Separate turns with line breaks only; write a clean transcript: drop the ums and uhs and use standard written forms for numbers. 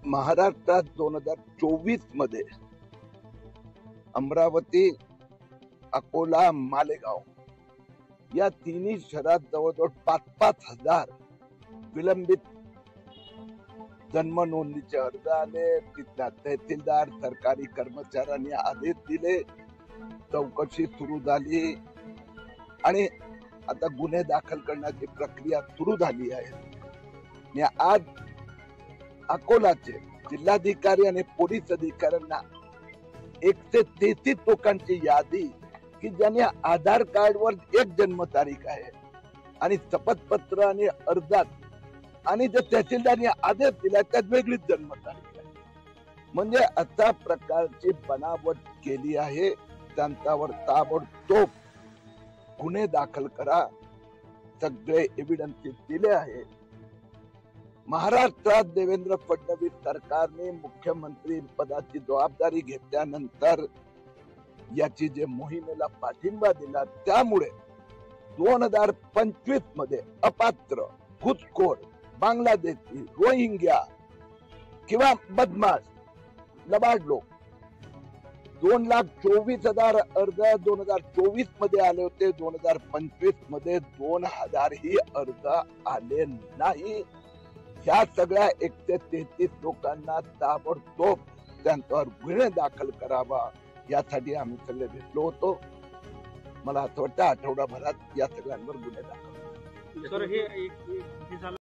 महाराष्ट्रात 2024 मध्ये अमरावती, अकोला, मालेगाव या तिन्ही शहरात जवळजवळ 5-5 हजार विलंबित जन्म नोंदणीचे अर्ज आले. तिथल्या तहसीलदार, सरकारी कर्मचाऱ्यांनी आदेश दिले, चौकशी सुरू झाली आणि आता गुन्हे दाखल करण्याची प्रक्रिया सुरू झाली आहे. आणि आज अकोलाचे जिल्हाधिकारी आणि पोलीस अधिकाऱ्यांना 133 लोकांची यादी की ज्यांनी आधार कार्डवर एक जन्मतारीख आहे आणि शपथपत्र आणि अर्जात आणि जे तहसीलदारांनी आदेश दिला त्यात वेगळीच जन्मतारीख आहे. म्हणजे अशा प्रकारची बनावट केली आहे. त्यांच्यावर ताबडतोब गुन्हे दाखल करा. सगळे एव्हिडन्स दिले आहे. महाराष्ट्रात देवेंद्र फडणवीस सरकारने मुख्यमंत्री पदाची जबाबदारी घेतल्यानंतर याची जे मोहिमेला पाठिंबा दिला त्यामुळे 2025 मध्ये अपात्र, घुसखोर, बांगलादेशी, रोहिंग्या किंवा बदमाश, लबाड लोक 2,24,000 अर्ज 2024 मध्ये आले होते. 2025 मध्ये 2,000 ही अर्ज आले नाही. ह्या सगळ्या 133 लोकांना ताबडतोब त्यांच्यावर गुन्हे दाखल करावा यासाठी आम्ही सगळे भेटलो होतो. मला असं वाटतं आठवडाभरात या सगळ्यांवर गुन्हे दाखल.